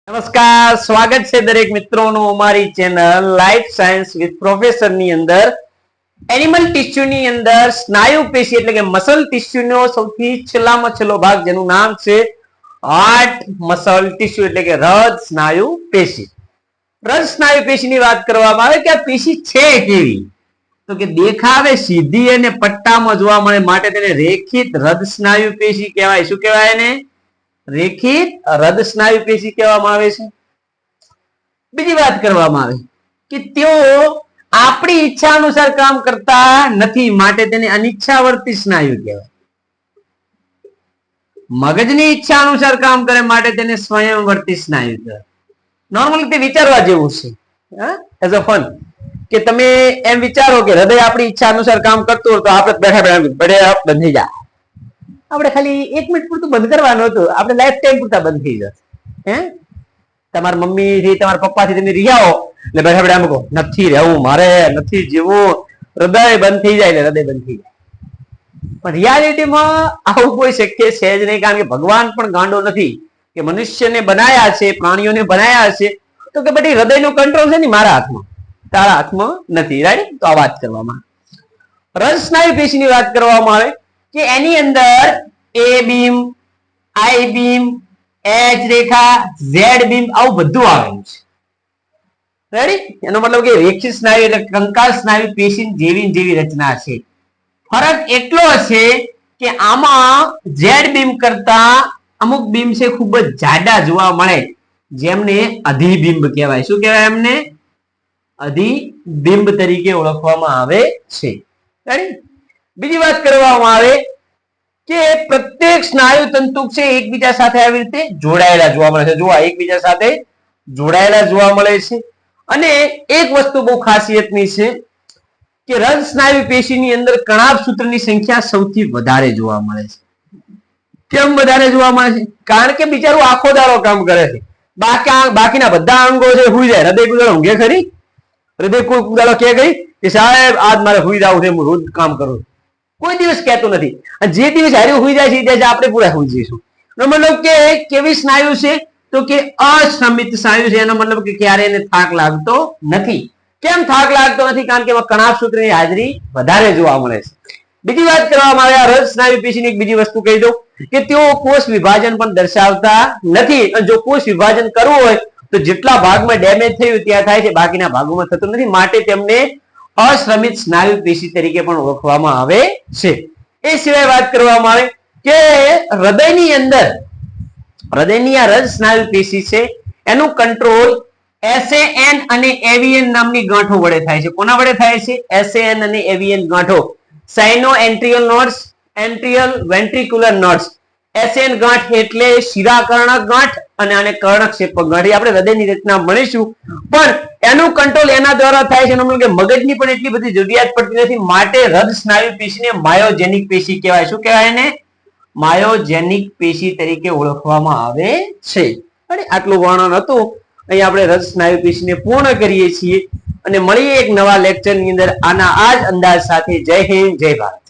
નમસ્કાર, સ્વાગત છે દરેક મિત્રોનું અમારી channel life science with professor ની અંદર. એનિમલ ટિશ્યુ ની અંદર સ્નાયુ પેશી એટલે કે મસલ ટિશ્યુ નો સૌથી છેલ્લામાં છેલ્લો ભાગ જેનું નામ છે હાર્ટ મસલ ટિશ્યુ એટલે કે હૃદ સ્નાયુ પેશી. હૃદ સ્નાયુ પેશી ની વાત કરવામાં આવે કે આ પેશી છે કેવી, તો કે દેખાવે સીધી અને પટ્ટામાં જોવા મળે માટે તેને રેખિત હૃદ સ્નાયુ પેશી કહેવાય. શું કહેવાય એને? રેખિત હૃદ સ્નાયુ પેશી કહેવામાં આવે છે. બીજી વાત કરવામાં આવે કે તેઓ આપણી ઈચ્છા અનુસાર કામ કરતા નથી માટે તેને અનિચ્છાવર્તી સ્નાયુ કહેવાય. મગજની ઈચ્છા અનુસાર કામ કરે માટે તેને સ્વયંવર્તી સ્નાયુ કહેવાય. નોર્મલી તે વિચારવા જેવું છે, એઝ અ ફન, કે તમે એમ વિચારો કે હૃદય આપણી ઈચ્છા અનુસાર કામ કરતું હોય તો આપણે બેઠા બંધ થઈ જાય. આપણે ખાલી 1 મિનિટ પૂરતું બંધ કરવાનું હતું, આપણે લાઈફ ટાઈમ પૂરતા બંધ થઈ જશે. તમારા મમ્મી થી તમારા પપ્પા થી તમે રહ્યા એટલે બેઠા બેઠા મૂકો નથી રહેવું, મારે નથી જીવવું, હૃદય બંધ થઈ જાય એટલે હૃદય બંધ થઈ જાય. પણ રિયાલિટીમાં આવું કોઈ શક્ય છે જ નહીં, કારણ કે ભગવાન પણ ગાંડો નથી કે મનુષ્યને બનાયા છે, પ્રાણીઓને બનાયા છે, તો કે બધી હૃદયનો કંટ્રોલ છે ને મારા હાથમાં, તારા હાથમાં નથી. રાઈટ? તો આ વાત કરવામાં હૃદ સ્નાયુ પેશીની વાત કરવામાં આવે કે એની અંદર એ બીમ, આઈ બીમ, એચ રેખા, ઝેડ બીમ આવું બધું આવેલું છે. રેડી? એનો મતલબ કે રેખિત સ્નાયુ એટલે કંકાલ સ્નાયુ પેશી જેવી રચના છે. ફરક એટલો છે કે આમાં ઝેડ બીમ કરતા અમુક બીમ છે ખૂબ જ જાડા જોવા મળે, જેમને અધિબિંબ કહેવાય. શું કહેવાય એમને? અધિબિંબ તરીકે ઓળખવામાં આવે છે. રેડી? બીજી વાત કરવામાં આવે કે પ્રત્યેક સ્નાયુ તંતુ છે એકબીજા સાથે આવી રીતે જોડાયેલા જોવા મળે છે. જો એકબીજા સાથે જોડાયેલા જોવા મળે છે. અને એક વસ્તુ બહુ ખાસિયતની છે કે હૃદ સ્નાયુ પેશીની અંદર કણાભ સૂત્રની સંખ્યા સૌથી વધારે જોવા મળે છે. કેમ વધારે જોવા મળે છે? કારણ કે બિચારું આખો દાડો કામ કરે છે, બાકીના બધા અંગો છે હુઈ જાય. હૃદય કુદાડો ઊંઘે ખરી? હૃદય કોઈ કુદાડો કે ગઈ કે સાહેબ આજ મારે હુઈ જવું છે, હું રોજ કામ કરું? કોઈ દિવસ કહેતું નથી. અને જે દિવસ હારે હુઈ જાય છે આપણે પૂરા હુઈ જઈશું. એનો મતલબ કે કેવી સ્નાયુ છે? તો કે અશ્રમિત સ્નાયુ છે. એનો મતલબ કે ક્યારે એને થાક લાગતો નથી. કેમ થાક લાગતો નથી? કારણ કે એમાં કણાભ સૂત્રની હાજરી વધારે જોવા મળે છે. બીજી વાત કરવામાં આવે હૃદ સ્નાયુ પેશીની એક બીજી વસ્તુ કહી દઉં કે તેઓ કોષ વિભાજન પણ દર્શાવતા નથી. અને જો કોષ વિભાજન કરવું હોય તો જેટલા ભાગમાં ડેમેજ થયું ત્યાં થાય છે, બાકીના ભાગોમાં થતું નથી, માટે તેમને અશ્રમિત સ્નાયુ પેશી તરીકે પણ ઓળખવામાં આવે છે. એ સિવાય વાત કરવામાં આવે કે હૃદયની અંદર હૃદયની આ હૃદ સ્નાયુ પેશી છે એનું કંટ્રોલ એસએએન અને એવીએન નામની ગાંઠો વડે થાય છે. કોના વડે થાય છે? એસએએન અને એવીએન ગાંઠો. સાઇનો એન્ટ્રિયલ નોડ્સ, એન્ટ્રિયલ વેન્ટ્રિક્યુલર નોડ્સ. એસએએન ગાંઠ એટલે શિરાકર્ણક ગાંઠ અને આને કર્ણકશેપક ગાંઠ. આપણે હૃદયની રચના ભણીશું, પણ એનું કંટ્રોલ એના દ્વારા થાય છે. એનો મતલબ કે મગજની પણ એટલી બધી જરૂરિયાત પડતી નથી, માટે હૃદ સ્નાયુ પેશીને માયોજેનિક પેશી કહેવાય. શું કહેવાય એને? માયોજેનિક પેશી તરીકે ઓળખવામાં આવે છે. અને આટલું વર્ણન હતું. અહીં આપણે હૃદ સ્નાયુ પેશીને પૂર્ણ કરીએ છીએ અને મળીએ એક નવા લેક્ચરની અંદર આના આ જ અંદાજ સાથે. જય હિન્દ, જય ભારત.